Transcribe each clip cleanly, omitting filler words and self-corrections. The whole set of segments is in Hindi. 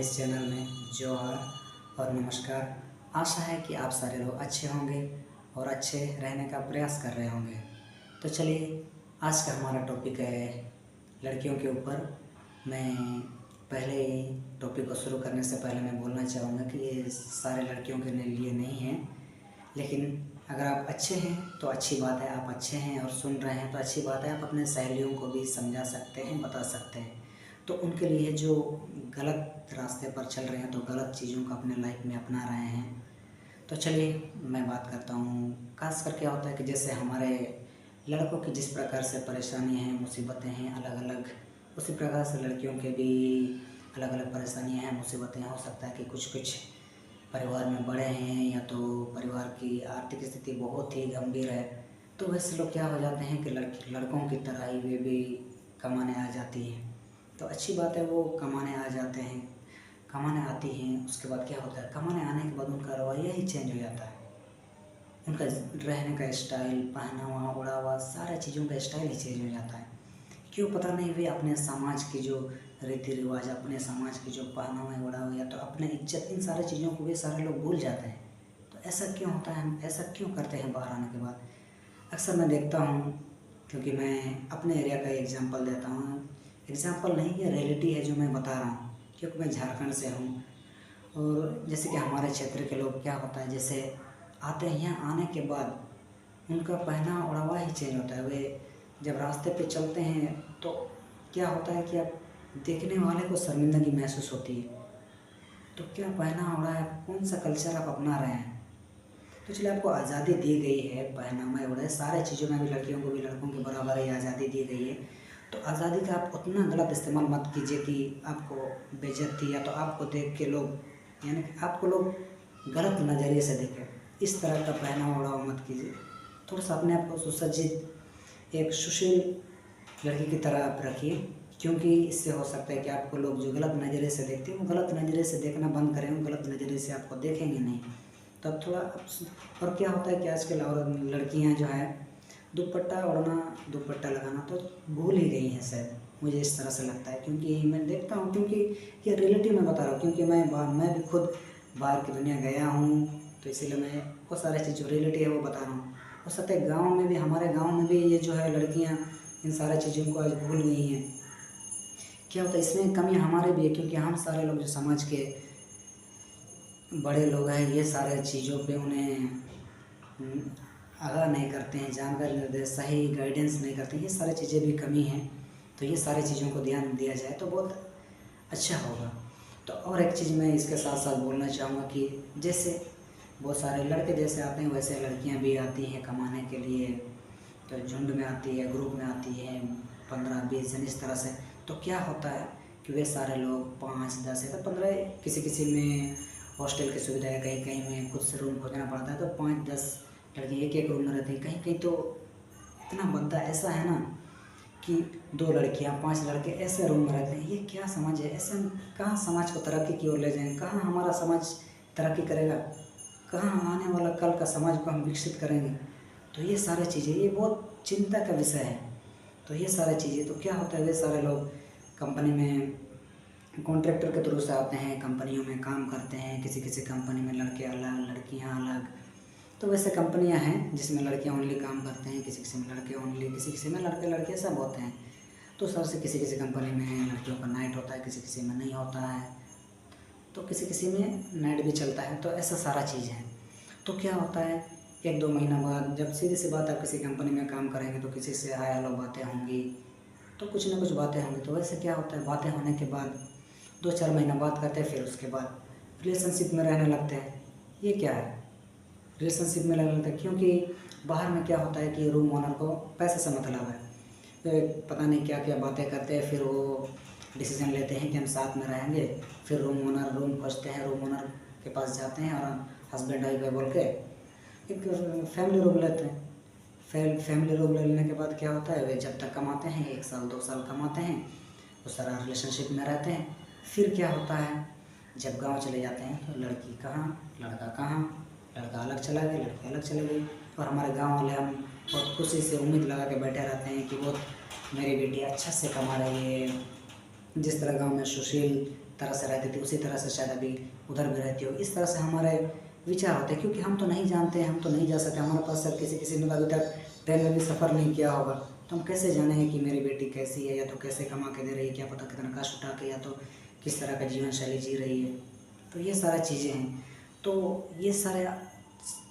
इस चैनल में जोहार और नमस्कार। आशा है कि आप सारे लोग अच्छे होंगे और अच्छे रहने का प्रयास कर रहे होंगे। तो चलिए, आज का हमारा टॉपिक है लड़कियों के ऊपर। मैं पहले ही टॉपिक को शुरू करने से पहले मैं बोलना चाहूँगा कि ये सारे लड़कियों के लिए नहीं है, लेकिन अगर आप अच्छे हैं तो अच्छी बात है, आप अच्छे हैं और सुन रहे हैं तो अच्छी बात है। आप अपने सहेलियों को भी समझा सकते हैं, बता सकते हैं। तो उनके लिए जो गलत रास्ते पर चल रहे हैं, तो गलत चीज़ों को अपने लाइफ में अपना रहे हैं। तो चलिए मैं बात करता हूँ। खासकर क्या होता है कि जैसे हमारे लड़कों की जिस प्रकार से परेशानी हैं, मुसीबतें हैं अलग अलग, उसी प्रकार से लड़कियों के भी अलग अलग परेशानियाँ हैं, मुसीबतें। हो सकता है कि कुछ परिवार में बड़े हैं या तो परिवार की आर्थिक स्थिति बहुत ही गंभीर है, तो वैसे लोग क्या हो जाते हैं कि लड़कों की तरह ही वे भी कमाने आ जाती हैं। तो अच्छी बात है, वो कमाने आ जाते हैं, कमाने आती हैं। उसके बाद क्या होता है, कमाने आने के बाद उनका रवैया ही चेंज हो जाता है। उनका रहने का स्टाइल, पहनावा ओढ़ावा, सारा चीज़ों का स्टाइल ही चेंज हो जाता है। क्यों पता नहीं, वे अपने समाज की जो रीति रिवाज, अपने समाज की जो पहनावा ओढ़ावा या तो अपने इज्जत, इन सारी चीज़ों को वे सारे लोग भूल जाते हैं। तो ऐसा क्यों होता है, ऐसा क्यों करते हैं बाहर आने के बाद? अक्सर मैं देखता हूँ, क्योंकि मैं अपने एरिया का एग्जांपल देता हूँ। एग्जांपल नहीं, ये रियलिटी है जो मैं बता रहा हूँ, क्योंकि मैं झारखंड से हूँ। और जैसे कि हमारे क्षेत्र के लोग, क्या होता है, जैसे आते हैं, यहाँ आने के बाद उनका पहना ओढ़ावा ही चेंज होता है। वे जब रास्ते पे चलते हैं तो क्या होता है कि अब देखने वाले को शर्मिंदगी महसूस होती है। तो क्या पहना ओढ़ा है, कौन सा कल्चर आप अपना रहे हैं? तो चलिए, आपको आज़ादी दी गई है, पहनावा ओढ़े सारे चीज़ों में भी लड़कियों को भी लड़कों के बराबर ही आज़ादी दी गई है। तो आज़ादी का आप उतना गलत इस्तेमाल मत कीजिए कि आपको बेइज्जती या तो आपको देख के लोग, यानी कि आपको लोग गलत नज़रिए से देखें। इस तरह का पहनावा ओढ़ावा मत कीजिए। थोड़ा सा अपने आप को सुसज्जित, एक सुशील लड़की की तरह आप रखिए, क्योंकि इससे हो सकता है कि आपको लोग जो गलत नज़रिए से देखते हैं, वो गलत नज़रिए से देखना बंद करें, वो गलत नज़रिए से आपको देखेंगे नहीं। तब थोड़ा। और क्या होता है कि आजकल और लड़कियां जो है दुपट्टा ओढ़ना, दुपट्टा लगाना तो भूल ही गई हैं शायद, मुझे इस तरह से लगता है। क्योंकि मैं देखता हूँ, क्योंकि ये रियलिटी में बता रहा हूँ, क्योंकि मैं भी खुद बाहर की दुनिया गया हूँ, तो इसीलिए मैं बहुत सारी चीज़ जो रियलिटी है वो बता रहा हूँ। हो सकता है गाँव में भी, हमारे गाँव में भी ये जो है लड़कियाँ इन सारी चीज़ों को आज भूल गई हैं। क्या होता है, इसमें कमी हमारे भी है, क्योंकि हम सारे लोग जो समाज के बड़े लोग हैं, ये सारे चीज़ों पे उन्हें आगाह नहीं करते हैं, जानकारी निर्देश, सही गाइडेंस नहीं करते हैं। ये सारी चीज़ें भी कमी हैं। तो ये सारी चीज़ों को ध्यान दिया जाए तो बहुत अच्छा होगा। तो और एक चीज़ मैं इसके साथ साथ बोलना चाहूँगा कि जैसे बहुत सारे लड़के जैसे आते हैं, वैसे लड़कियाँ भी आती हैं कमाने के लिए। तो झुंड में आती है, ग्रुप में आती है, 15-20 जन इस तरह से। तो क्या होता है कि वे सारे लोग 5-10 या तो 15, किसी किसी में हॉस्टल की सुविधा है, कहीं कहीं में खुद से रूम खोजना पड़ता है, तो 5-10 लड़के एक एक रूम में रहते हैं। कहीं कहीं तो इतना बंदा ऐसा है ना कि 2 लड़कियां 5 लड़के ऐसे रूम में रहते हैं। ये क्या समाज है? ऐसे हम कहाँ समाज को तरक्की की ओर ले जाएंगे? कहाँ हमारा समाज तरक्की करेगा? कहाँ आने वाला कल का समाज को हम विकसित करेंगे? तो ये सारी चीज़ें, ये बहुत चिंता का विषय है। तो ये सारी चीज़ें, तो क्या होता है, वे सारे लोग कंपनी में कॉन्ट्रैक्टर के थ्रू से आते हैं, कंपनियों में काम करते हैं। किसी किसी कंपनी में लड़के अलग, लड़कियां अलग। तो वैसे कंपनियां हैं जिसमें लड़कियां ओनली काम करते हैं, किसी किसी में लड़के ओनली, किसी किसी में लड़के लड़के सब होते हैं। तो सर से किसी किसी कंपनी में लड़कियों का नाइट होता है, किसी किसी में नहीं होता है, तो किसी किसी में नाइट भी चलता है। तो ऐसा सारा चीज़ है। तो क्या होता है, 1-2 महीना बाद जब सीधी सी बात आप किसी कंपनी में काम करेंगे तो किसी से हाय हेलो बातें होंगी, तो कुछ ना कुछ बातें होंगी। तो वैसे क्या होता है, बातें होने के बाद 2-4 महीना बात करते हैं, फिर उसके बाद रिलेशनशिप में रहने लगते हैं। ये क्या है, रिलेशनशिप में रहने लगते हैं? क्योंकि बाहर में क्या होता है कि रूम ओनर को पैसे से मतलब है। तो पता नहीं क्या क्या बातें करते हैं, फिर वो डिसीजन लेते हैं कि हम साथ में रहेंगे। फिर रूम ओनर रूम खोजते हैं, रूम ओनर के पास जाते हैं और हस्बैंड वाइफ बोल के एक फैमिली रूम लेते हैं। फैमिली रूम लेने के बाद क्या होता है, वे जब तक कमाते हैं, 1 साल 2 साल कमाते हैं, वो सारा रिलेशनशिप में रहते हैं। फिर क्या होता है, जब गांव चले जाते हैं तो लड़की कहाँ, लड़का कहाँ, लड़का अलग चला गया, लड़की अलग चली गई। और हमारे गांव वाले हम बहुत खुशी से उम्मीद लगा के बैठे रहते हैं कि बहुत मेरी बेटी अच्छा से कमा रही है। जिस तरह गांव में सुशील तरह से रहती थी उसी तरह से शायद अभी उधर भी रहती हो। इस तरह से हमारे विचार होते हैं, क्योंकि हम तो नहीं जानते हैं, हम तो नहीं जा सकते, हमारे पास शायद किसी ने अभी तक ट्रेन में भी सफ़र नहीं किया होगा, तो हम कैसे जानेंगे कि मेरी बेटी कैसी है, या तो कैसे कमा के दे रही है, क्या पता कितना कष्ट उठा के, या तो किस तरह का जीवन शैली जी रही है। तो ये सारा चीज़ें हैं। तो ये सारे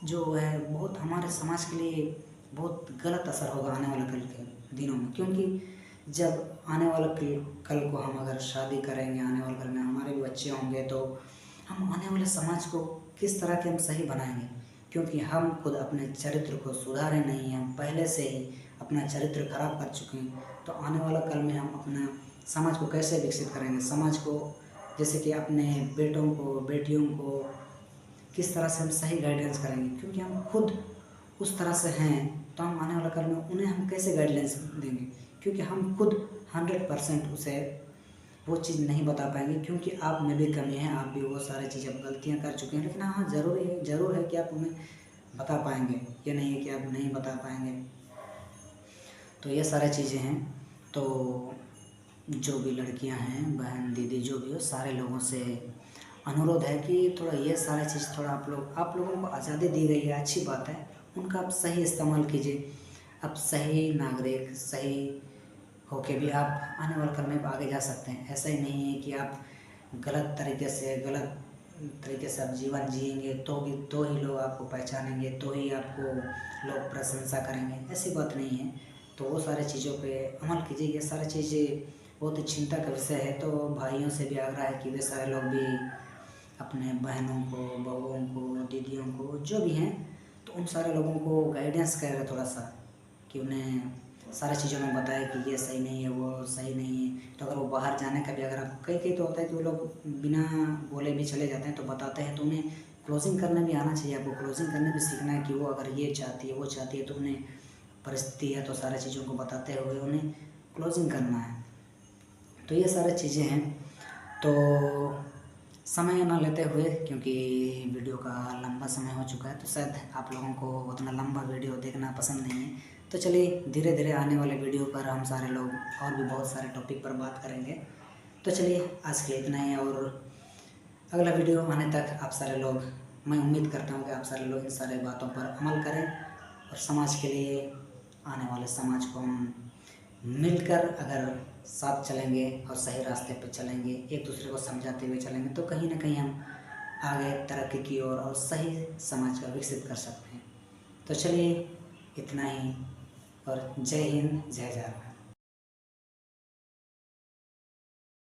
जो है बहुत हमारे समाज के लिए बहुत गलत असर होगा आने वाले कल के दिनों में, क्योंकि जब आने वाले कल को हम अगर शादी करेंगे, आने वाले कल में हमारे भी बच्चे होंगे, तो हम आने वाले समाज को किस तरह के हम सही बनाएंगे, क्योंकि हम खुद अपने चरित्र को सुधारे नहीं हैं, हम पहले से ही अपना चरित्र खराब कर चुके हैं। तो आने वाला कल में हम अपना समाज को कैसे विकसित करेंगे, समाज को जैसे कि अपने बेटों को बेटियों को किस तरह से हम सही गाइडेंस करेंगे, क्योंकि हम खुद उस तरह से हैं, तो हम आने वाला कल में उन्हें हम कैसे गाइडलाइंस देंगे, क्योंकि हम खुद 100% उसे वो चीज़ नहीं बता पाएंगे, क्योंकि आप में भी कमी है, आप भी वो सारी चीज़ अब गलतियाँ कर चुके हैं। लेकिन हाँ, ज़रूर है कि आप उन्हें बता पाएंगे, ये नहीं है कि आप नहीं बता पाएंगे। तो ये सारी चीज़ें हैं। तो जो भी लड़कियां हैं, बहन दीदी जो भी हो, सारे लोगों से अनुरोध है कि थोड़ा ये सारी चीज़ थोड़ा आप लोगों को आज़ादी दी गई है, अच्छी बात है, उनका आप सही इस्तेमाल कीजिए। आप सही नागरिक सही होके भी आप आने वाले कल में आगे जा सकते हैं। ऐसा ही नहीं है कि आप गलत तरीके से आप जीवन जिएंगे तो ही लोग आपको पहचानेंगे, तो ही आपको लोग प्रशंसा करेंगे, ऐसी बात नहीं है। तो वो सारी चीज़ों पे अमल कीजिए। ये सारी चीज़ें बहुत ही चिंता का विषय है। तो भाइयों से भी आग्रह है कि वे सारे लोग भी अपने बहनों को, बहुओं को, दीदियों को, जो भी हैं, तो उन सारे लोगों को गाइडेंस करें थोड़ा सा, कि उन्हें सारी चीज़ों में बताए कि ये सही नहीं है, वो सही नहीं है। तो अगर वो बाहर जाने का भी, अगर आप कई तो होता है कि वो लोग बिना बोले भी चले जाते हैं, तो बताते हैं, तो उन्हें क्लोजिंग करना भी आना चाहिए। आपको क्लोजिंग करने भी सीखना है कि वो अगर ये चाहती है, वो चाहती है, तो उन्हें परिस्थिति है तो सारी चीज़ों को बताते हुए उन्हें क्लोजिंग करना है। तो ये सारी चीज़ें हैं। तो समय ना लेते हुए, क्योंकि वीडियो का लंबा समय हो चुका है, तो शायद आप लोगों को उतना लंबा वीडियो देखना पसंद नहीं है, तो चलिए धीरे धीरे आने वाले वीडियो पर हम सारे लोग और भी बहुत सारे टॉपिक पर बात करेंगे। तो चलिए आज के इतना ही, और अगला वीडियो आने तक आप सारे लोग, मैं उम्मीद करता हूँ कि आप सारे लोग इन सारे बातों पर अमल करें, और समाज के लिए, आने वाले समाज को हम मिलकर अगर साथ चलेंगे और सही रास्ते पर चलेंगे, एक दूसरे को समझाते हुए चलेंगे, तो कहीं ना कहीं हम आगे तरक्की की ओर और सही समाज का विकसित कर सकते हैं। तो चलिए इतना ही, और जय हिंद जय भारत।